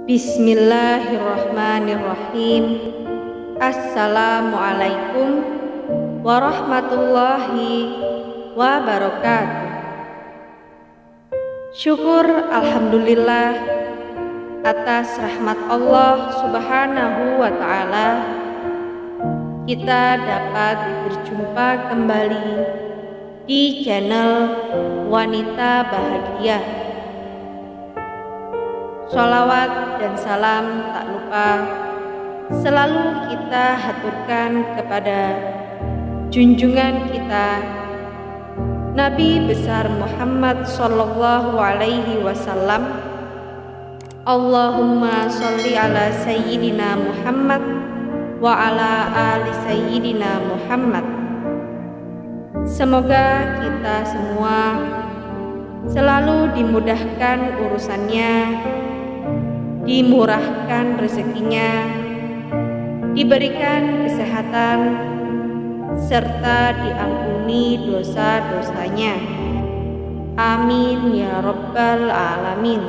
Bismillahirrahmanirrahim. Assalamualaikum warahmatullahi wabarakatuh. Syukur alhamdulillah atas rahmat Allah subhanahu wa ta'ala, kita dapat berjumpa kembali di channel Wanita Bahagia. Sholawat dan salam tak lupa selalu kita haturkan kepada junjungan kita Nabi besar Muhammad sallallahu alaihi wasallam. Allahumma sholli ala sayyidina Muhammad wa ala ali sayyidina Muhammad. Semoga kita semua selalu dimudahkan urusannya, dimurahkan rezekinya, diberikan kesehatan, serta diampuni dosa-dosanya. Amin ya rabbal alamin.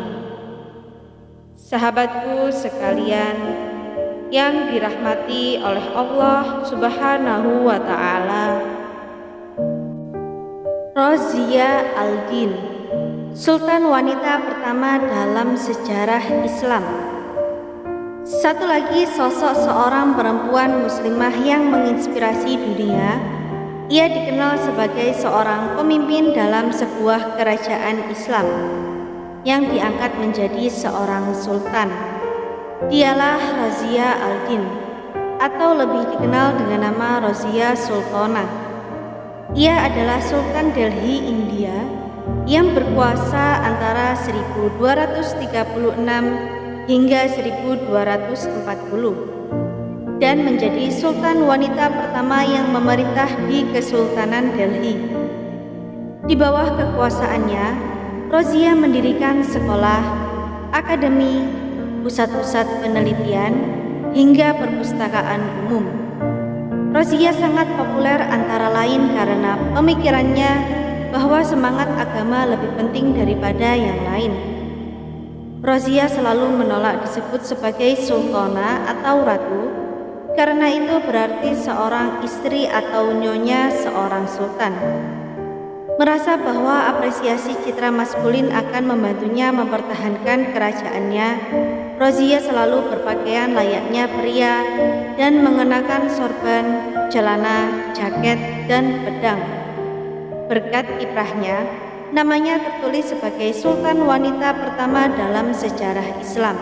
Sahabatku sekalian yang dirahmati oleh Allah subhanahu wa ta'ala, Rozia Al-Din, Sultan wanita pertama dalam sejarah Islam. Satu lagi sosok seorang perempuan muslimah yang menginspirasi dunia. Ia dikenal sebagai seorang pemimpin dalam sebuah kerajaan Islam yang diangkat menjadi seorang sultan. Dialah Rozia Al-Din, atau lebih dikenal dengan nama Rozia Sultanah. Ia adalah Sultan Delhi, India, yang berkuasa antara 1236 hingga 1240 dan menjadi sultan wanita pertama yang memerintah di Kesultanan Delhi. Di bawah kekuasaannya, Rozia mendirikan sekolah, akademi, pusat-pusat penelitian, hingga perpustakaan umum. Rozia sangat populer antara lain karena pemikirannya bahwa semangat agama lebih penting daripada yang lain. Rozia selalu menolak disebut sebagai sultana atau ratu, karena itu berarti seorang istri atau nyonya seorang sultan. Merasa bahwa apresiasi citra maskulin akan membantunya mempertahankan kerajaannya, Rozia selalu berpakaian layaknya pria dan mengenakan sorban, celana, jaket, dan pedang. Berkat kiprahnya, namanya tertulis sebagai sultan wanita pertama dalam sejarah Islam.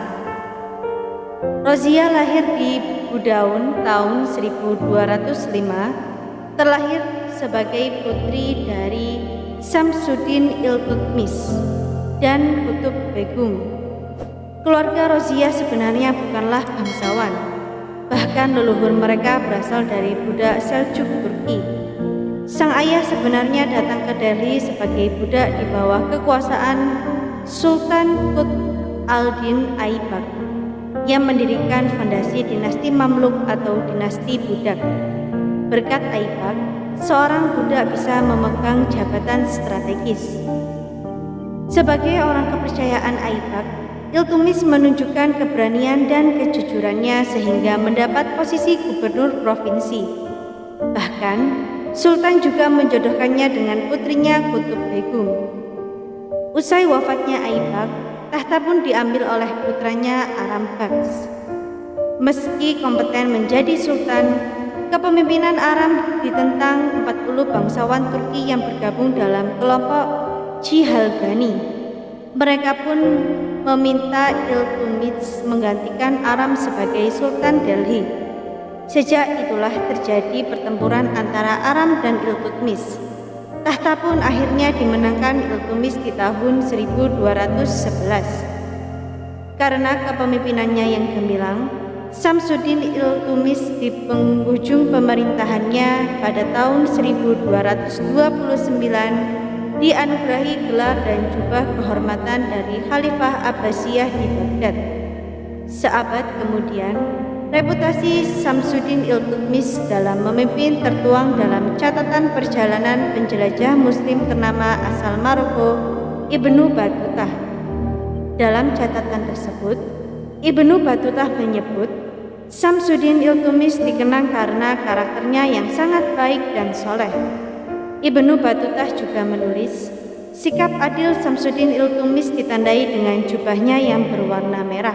Rozia lahir di Budaun tahun 1205, terlahir sebagai putri dari Samsuddin Iltutmish dan Kutub Begum. Keluarga Rozia sebenarnya bukanlah bangsawan, bahkan leluhur mereka berasal dari budak Seljuk Turki. Sang ayah sebenarnya datang ke Delhi sebagai budak di bawah kekuasaan Sultan Qutb al-Din Aibak yang mendirikan fondasi dinasti Mamluk atau dinasti budak. Berkat Aibak, seorang budak bisa memegang jabatan strategis. Sebagai orang kepercayaan Aibak, Iltutmish menunjukkan keberanian dan kejujurannya sehingga mendapat posisi gubernur provinsi. Bahkan, Sultan juga menjodohkannya dengan putrinya Kutub Begum. Usai wafatnya Aibak, tahta pun diambil oleh putranya Aram Bakhsh. Meski kompeten menjadi sultan, kepemimpinan Aram ditentang 40 bangsawan Turki yang bergabung dalam kelompok Cihalgani. Mereka pun meminta Iltutmish menggantikan Aram sebagai Sultan Delhi. Sejak itulah terjadi pertempuran antara Aram dan Iltutmish. Tahta pun akhirnya dimenangkan Iltutmish di tahun 1211. Karena kepemimpinannya yang gemilang, Samsuddin Iltutmish di penghujung pemerintahannya pada tahun 1229 dianugerahi gelar dan jubah kehormatan dari Khalifah Abbasiyah di Baghdad. Seabad kemudian, reputasi Samsuddin Iltutmish dalam memimpin tertuang dalam catatan perjalanan penjelajah muslim ternama asal Maroko, Ibnu Battutah. Dalam catatan tersebut, Ibnu Battuta menyebut, Samsudin Iltutmish dikenang karena karakternya yang sangat baik dan soleh. Ibnu Battuta juga menulis, sikap adil Samsudin Iltutmish ditandai dengan jubahnya yang berwarna merah.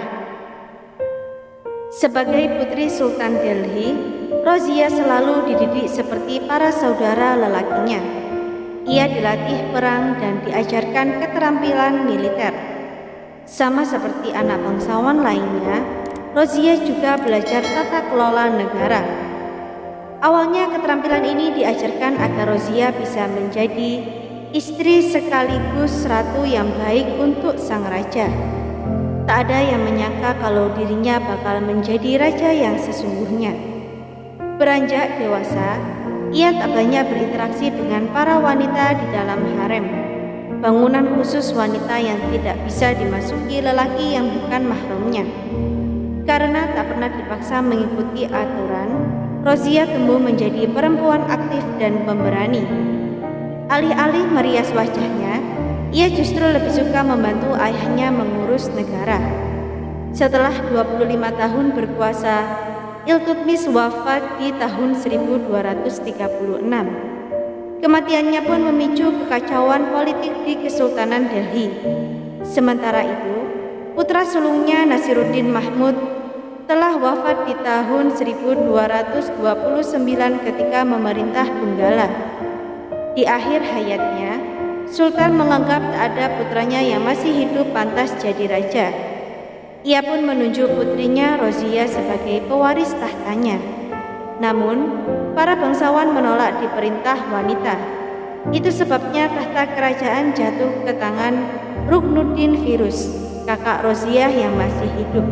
Sebagai putri Sultan Delhi, Rozia selalu dididik seperti para saudara lelakinya. Ia dilatih perang dan diajarkan keterampilan militer. Sama seperti anak bangsawan lainnya, Rozia juga belajar tata kelola negara. Awalnya keterampilan ini diajarkan agar Rozia bisa menjadi istri sekaligus ratu yang baik untuk sang raja. Tak ada yang menyangka kalau dirinya bakal menjadi raja yang sesungguhnya. Beranjak dewasa, ia tak banyak berinteraksi dengan para wanita di dalam harem, bangunan khusus wanita yang tidak bisa dimasuki lelaki yang bukan mahramnya. Karena tak pernah dipaksa mengikuti aturan, Rozia tumbuh menjadi perempuan aktif dan pemberani. Alih-alih merias wajahnya, ia justru lebih suka membantu ayahnya mengurus negara. Setelah 25 tahun berkuasa, Iltutmish wafat di tahun 1236. Kematiannya pun memicu kekacauan politik di Kesultanan Delhi. Sementara itu, putra sulungnya Nasiruddin Mahmud telah wafat di tahun 1229 ketika memerintah Benggala. Di akhir hayatnya, Sultan menganggap tak ada putranya yang masih hidup pantas jadi raja. Ia pun menunjuk putrinya Rozia sebagai pewaris tahtanya. Namun, para bangsawan menolak diperintah wanita. Itu sebabnya tahta kerajaan jatuh ke tangan Ruknuddin Firuz, kakak Rozia yang masih hidup.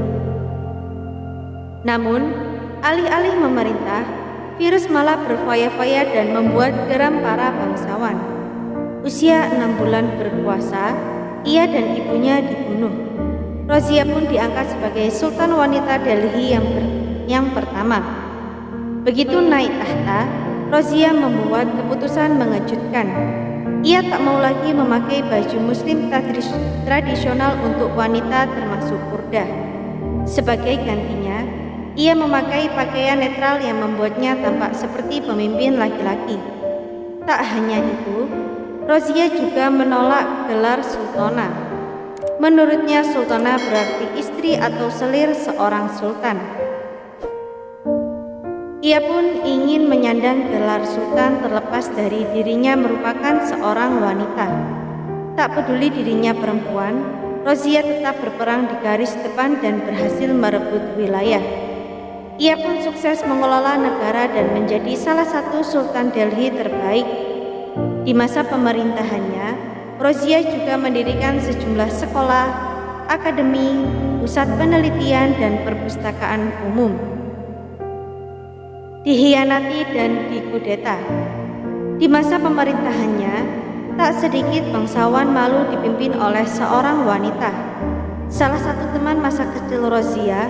Namun, alih-alih memerintah, Firuz malah berfoya-foya dan membuat geram para bangsawan. Usia 6 bulan berkuasa, ia dan ibunya dibunuh. Rozia pun diangkat sebagai Sultan wanita Delhi yang pertama. Begitu naik tahta, Rozia membuat keputusan mengejutkan. Ia tak mau lagi memakai baju muslim tradisional untuk wanita termasuk kurda. Sebagai gantinya, ia memakai pakaian netral yang membuatnya tampak seperti pemimpin laki-laki. Tak hanya itu, Rozia juga menolak gelar sultana. Menurutnya sultana berarti istri atau selir seorang sultan. Ia pun ingin menyandang gelar sultan terlepas dari dirinya merupakan seorang wanita. Tak peduli dirinya perempuan, Rozia tetap berperang di garis depan dan berhasil merebut wilayah. Ia pun sukses mengelola negara dan menjadi salah satu Sultan Delhi terbaik. Di masa pemerintahannya, Rozia juga mendirikan sejumlah sekolah, akademi, pusat penelitian, dan perpustakaan umum. Dikhianati dan dikudeta. Di masa pemerintahannya, tak sedikit bangsawan malu dipimpin oleh seorang wanita. Salah satu teman masa kecil Rozia,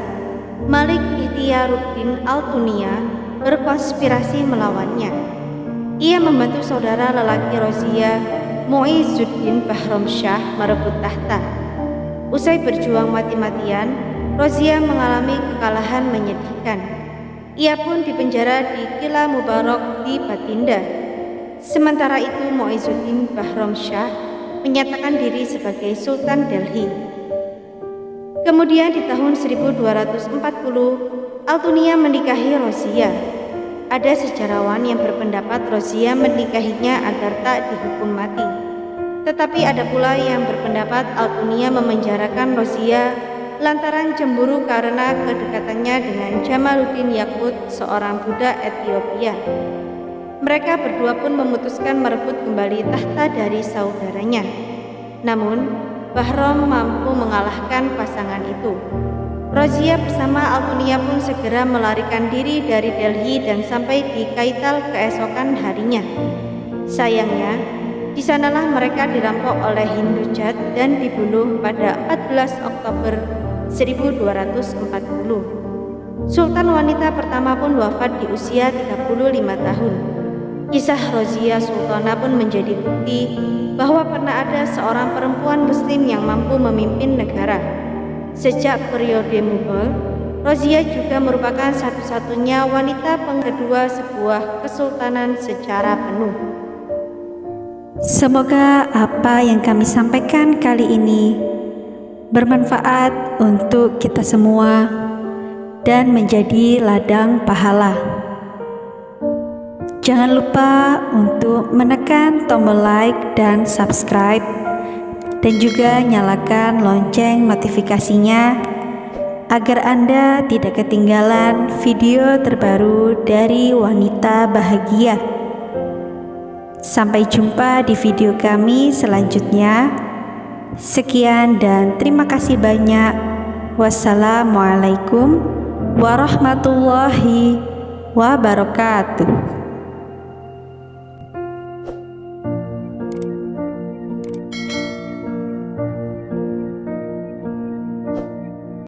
Malik Ikhtiaruddin Al-Tunia, berkonspirasi melawannya. Ia membantu saudara lelaki Rozia, Mu'izzuddin Bahram Shah, merebut tahta. Usai berjuang mati-matian, Rozia mengalami kekalahan menyedihkan. Ia pun dipenjara di Qila Mubarak di Bathinda. Sementara itu Mu'izzuddin Bahram Shah menyatakan diri sebagai Sultan Delhi. Kemudian di tahun 1240, Al-Tunia menikahi Rozia. Ada sejarawan yang berpendapat Rozia menikahinya agar tak dihukum mati. Tetapi ada pula yang berpendapat Al-Tunia memenjarakan Rozia lantaran cemburu karena kedekatannya dengan Jamaluddin Yaqut, seorang budak Ethiopia. Mereka berdua pun memutuskan merebut kembali tahta dari saudaranya. Namun, Bahram mampu mengalahkan pasangan itu. Rozia bersama Al-Tunia pun segera melarikan diri dari Delhi dan sampai di Kaital keesokan harinya. Sayangnya, di sanalah mereka dirampok oleh Hindujat dan dibunuh pada 14 Oktober 1240. Sultan wanita pertama pun wafat di usia 35 tahun. Kisah Rozia Sultana pun menjadi bukti bahwa pernah ada seorang perempuan muslim yang mampu memimpin negara. Sejak periode Mughal, Rozia juga merupakan satu-satunya wanita penggedua sebuah kesultanan secara penuh. Semoga apa yang kami sampaikan kali ini bermanfaat untuk kita semua dan menjadi ladang pahala. Jangan lupa untuk menekan tombol like dan subscribe, dan juga nyalakan lonceng notifikasinya agar Anda tidak ketinggalan video terbaru dari Wanita Bahagia. Sampai jumpa di video kami selanjutnya. Sekian dan terima kasih banyak. Wassalamualaikum warahmatullahi wabarakatuh.